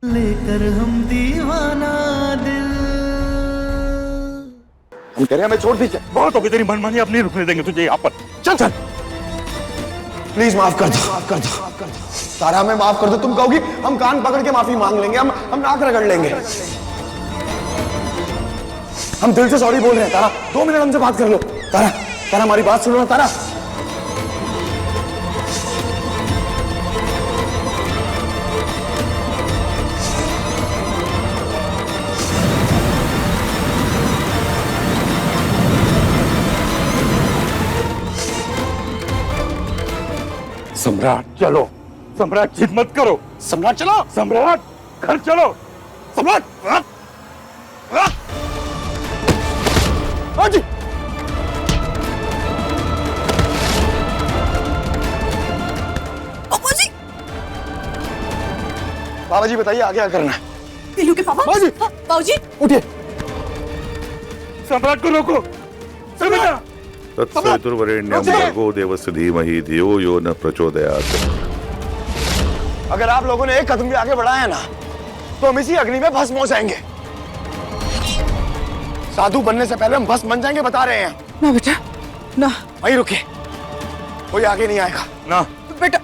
लेकर हम दीवाना दिल। हम कह रहे हैं हमें छोड़ दीजिए। बहुत होगी तेरी मनमानी, अब नहीं रुकने देंगे तुझे यहाँ पर। चल चल, प्लीज माफ कर दो, माफ कर दो, माफ कर दो। तारा हमें माफ कर दो। तुम कहोगी हम कान पकड़ के माफी मांग लेंगे, हम नाक रगड़ लेंगे। हम दिल से सॉरी बोल रहे हैं। तारा 2 मिनट हमसे बात कर लो। तारा, तारा हमारी बात सुनो ना तारा। सम्राट चलो, सम्राट जिद मत करो। सम्राट चलो, सम्राट घर चलो। सम्राट। हाँ जी। बाबूजी, बाबा जी बताइए आगे क्या करना है। दिलू के पापा। बाबूजी, बाबूजी उठिए। सम्राट को रोको। सम्राट तत्सवितुर्वरेण्यं भर्गो देवस्य धीमहि धियो यो न प्रचोदयात्। अगर आप लोगों ने एक कदम भी आगे बढ़ाया ना तो हम इसी अग्नि में भस्म हो जाएंगे। साधु बनने से पहले हम भस्म बन जाएंगे, बता रहे हैं। ना बेटा ना। वहीं रुकिए, कोई आगे नहीं आएगा ना। बेटा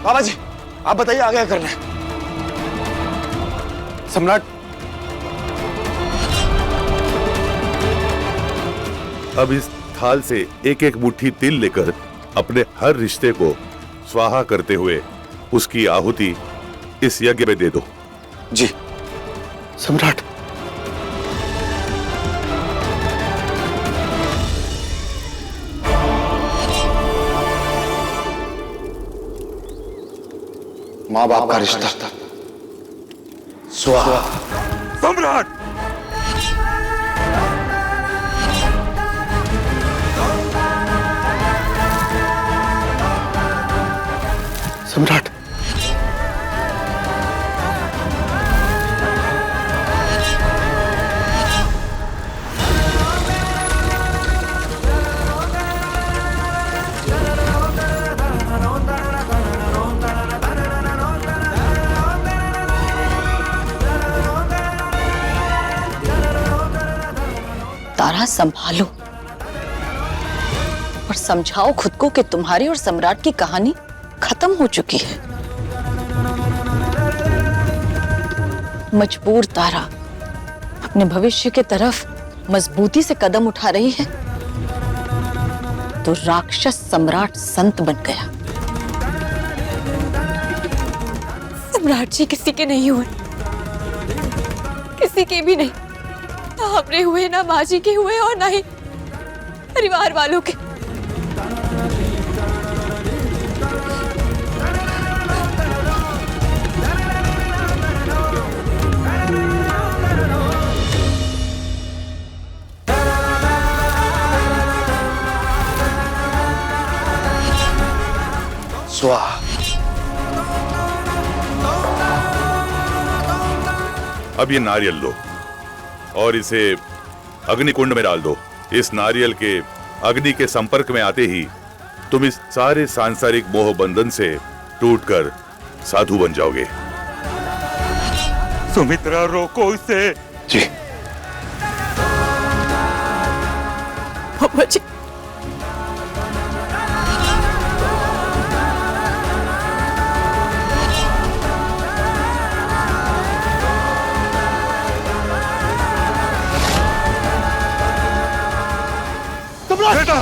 बाबा जी आप बताइए आगे क्या करना है। सम्राट, अब इस थाल से एक एक मुट्ठी तिल लेकर अपने हर रिश्ते को स्वाहा करते हुए उसकी आहुति इस यज्ञ में दे दो। जी सम्राट। माँ बाप का रिश्ता स्वाहा। सम्राट सम्राट, तारा संभालो और समझाओ खुद को कि तुम्हारी और सम्राट की कहानी खत्म हो चुकी है। मजबूर तारा अपने भविष्य की तरफ मजबूती से कदम उठा रही है तो राक्षस सम्राट संत बन गया। सम्राट जी किसी के नहीं हुए, किसी के भी नहीं। ना हमरे हुए, ना माँ जी के हुए और ना ही परिवार वालों के। स्वाहा। अब ये नारियल लो और इसे अग्निकुंड में डाल दो। इस नारियल के अग्नि के संपर्क में आते ही तुम इस सारे सांसारिक मोह बंधन से टूटकर साधु बन जाओगे। सुमित्रा रोको इसे। जी पापा जी बेटा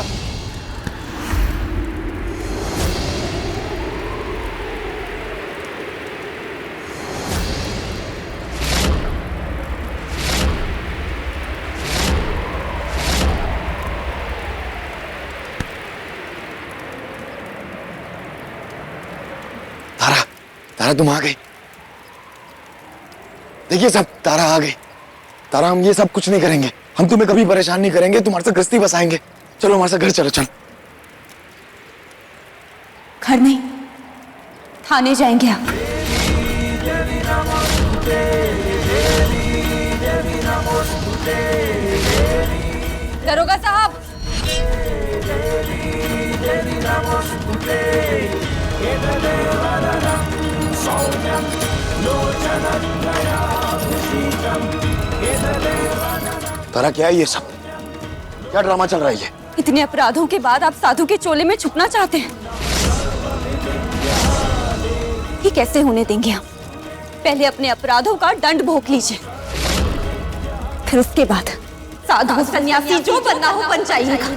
तारा, तारा तुम आ गई। देखिए सब, तारा आ गई। तारा हम ये सब कुछ नहीं करेंगे, हम तुम्हें कभी परेशान नहीं करेंगे, तुम्हारे साथ गृहस्थी बसाएंगे। चलो हमारे साथ घर चलो। चल। घर नहीं, थाने जाएंगे आप। दरोगा साहब, सौम्यं लोचन तारा क्या है ये सब? क्या ड्रामा चल रहा है ये? इतने अपराधों के बाद आप साधु के चोले में छुपना चाहते हैं? ये कैसे होने देंगे हम? पहले अपने अपराधों का दंड भोग लीजिए, फिर उसके बाद साधु सन्यासी जो बनना हो बन जाइएगा।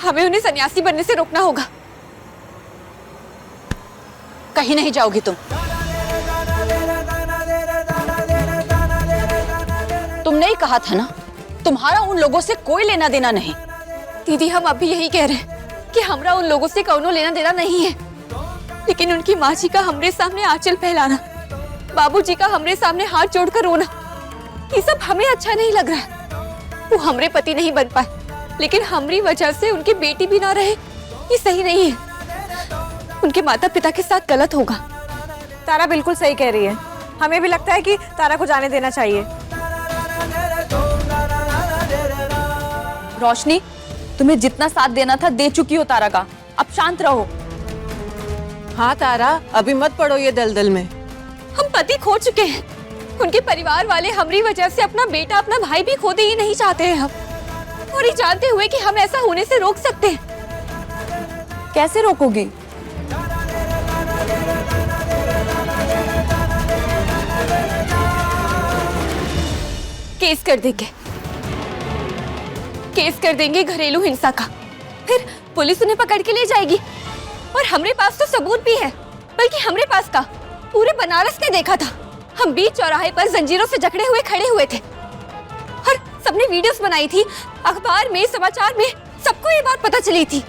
हमें उन्हें सन्यासी बनने से रोकना होगा। कहीं नहीं जाओगी तुम। तुमने ही कहा था ना, तुम्हारा उन लोगों से कोई लेना देना नहीं। दीदी, हम अभी यही कह रहे हैं कि हमरा उन लोगों से कौनो लेना देना नहीं है, लेकिन उनकी माँ जी का हमरे सामने आंचल फैलाना, बाबूजी का हमरे सामने हाथ जोड़कर रोना, ये सब हमें अच्छा नहीं लग रहा है। वो हमरे पति नहीं बन पाए, लेकिन हमारी वजह से उनकी बेटी भी ना रहे, ये सही नहीं है। उनके माता पिता के साथ गलत होगा। तारा बिल्कुल सही कह रही है। हमें भी लगता है कि तारा को जाने देना चाहिए। रोशनी, तुम्हें जितना साथ देना था दे चुकी हो तारा का, अब शांत रहो। हाँ तारा, अभी मत पड़ो ये दलदल में। हम पति खो चुके हैं, उनके परिवार वाले हमारी वजह से अपना बेटा अपना भाई भी खोते ही नहीं चाहते हैं हम, और ये जानते हुए कि हम ऐसा होने से रोक सकते हैं। कैसे रोकोगी? केस कर देंगे, केस कर देंगे घरेलू हिंसा का, फिर पुलिस उन्हें पकड़ के ले जाएगी। और हमारे पास तो सबूत भी है, बल्कि हमारे पास का पूरे बनारस ने देखा था। हम बीच चौराहे पर जंजीरों से जकड़े हुए खड़े हुए थे और सबने वीडियोस बनाई थी, अखबार में समाचार में सबको ये बात पता चली थी।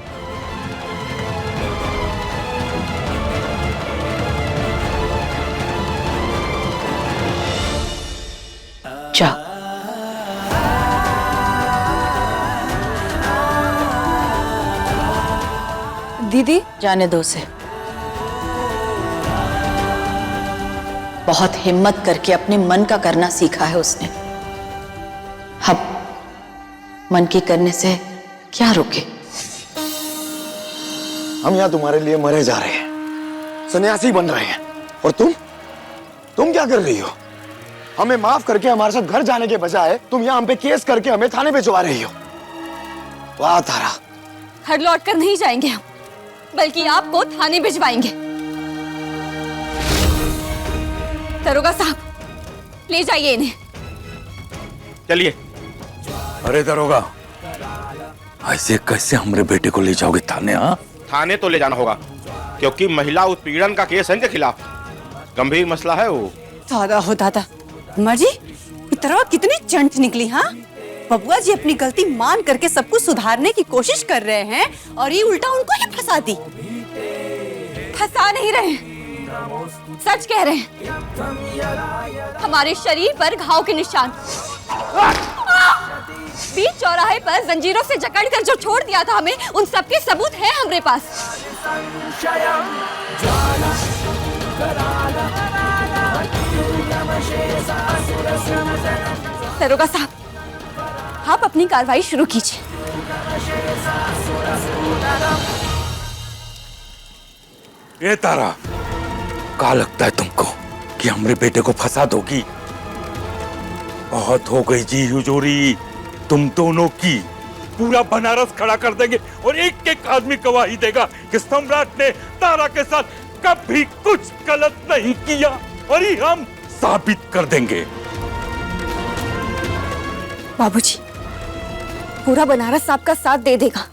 जाओ। दीदी, जाने दो उसे। बहुत हिम्मत करके अपने मन का करना सीखा है उसने। अब मन की करने से क्या रोके? हम यहाँ तुम्हारे लिए मरे जा रहे हैं, सन्यासी बन रहे हैं, और तुम क्या कर रही हो? हमें माफ करके हमारे साथ घर जाने के बजाय तुम यहाँ हम पे केस करके हमें थाने भिजवा रही हो। वाह तारा। घर लौट कर नहीं जाएंगे हम, बल्कि आपको थाने भिजवाएंगे। दरोगा साहब, ले जाइए इन्हें। चलिए। अरे दरोगा, ऐसे कैसे हमारे बेटे को ले जाओगे थाने? हाँ, थाने तो ले जाना होगा, क्योंकि महिला उत्पीड़न का केस है इनके खिलाफ, गंभीर मसला है वो। दादा हो दादा, अम्मा जी इतना कितनी चंट निकली। हाँ, बबुआ जी अपनी गलती मान करके सब कुछ सुधारने की कोशिश कर रहे हैं और ये उल्टा उनको ही फंसा दी। फंसा नहीं रहे, सच कह रहे हैं। हमारे शरीर पर घाव के निशान, बीच चौराहे पर जंजीरों से जकड़कर जो छोड़ दिया था हमें, उन सबके सबूत हैं हमारे पास। दरोगा साहब, आप अपनी कार्रवाई शुरू कीजिए। ये तारा, क्या लगता है तुमको कि हमारे बेटे को फंसा दोगी? बहुत हो गई जी हुजूरी तुम दोनों की। पूरा बनारस खड़ा कर देंगे और एक एक आदमी गवाही देगा कि सम्राट ने तारा के साथ कभी कुछ गलत नहीं किया, और ये हम साबित कर देंगे। बाबूजी, पूरा बनारस आपका साथ दे देगा,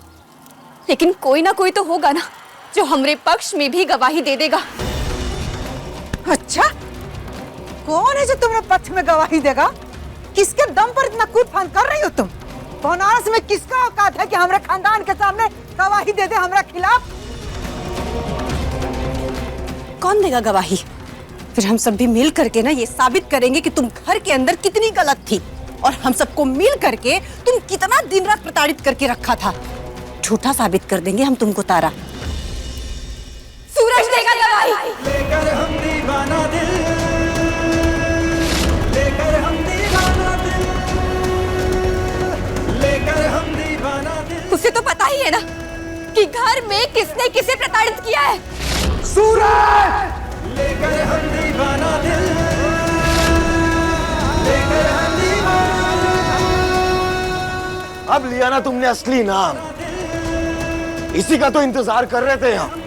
लेकिन कोई ना कोई तो होगा ना जो हमरे पक्ष में भी गवाही दे देगा। अच्छा, कौन है जो तुम्हारे पक्ष में गवाही देगा? किसके दम पर इतना कूद फान कर रही हो तुम? बनारस में किसका औकात है कि हमारे खानदान के सामने गवाही दे दे हमारे खिलाफ? कौन देगा गवाही? फिर हम सब भी मिल करके ना ये साबित करेंगे कि तुम घर के अंदर कितनी गलत थी, और हम सबको मिल करके तुम कितना दिन रात प्रताड़ित करके रखा था। झूठा साबित कर देंगे हम तुमको तारा। सूरज देगा गवाही। लेकर हम दीवाना दिल, लेकर हम दीवाना कि घर में किसने किसे प्रताड़ित किया है। सूरज! लेकर हम दीवाना दिल, लेकर हम दीवाना। अब लिया ना तुमने असली नाम। इसी का तो इंतजार कर रहे थे हम।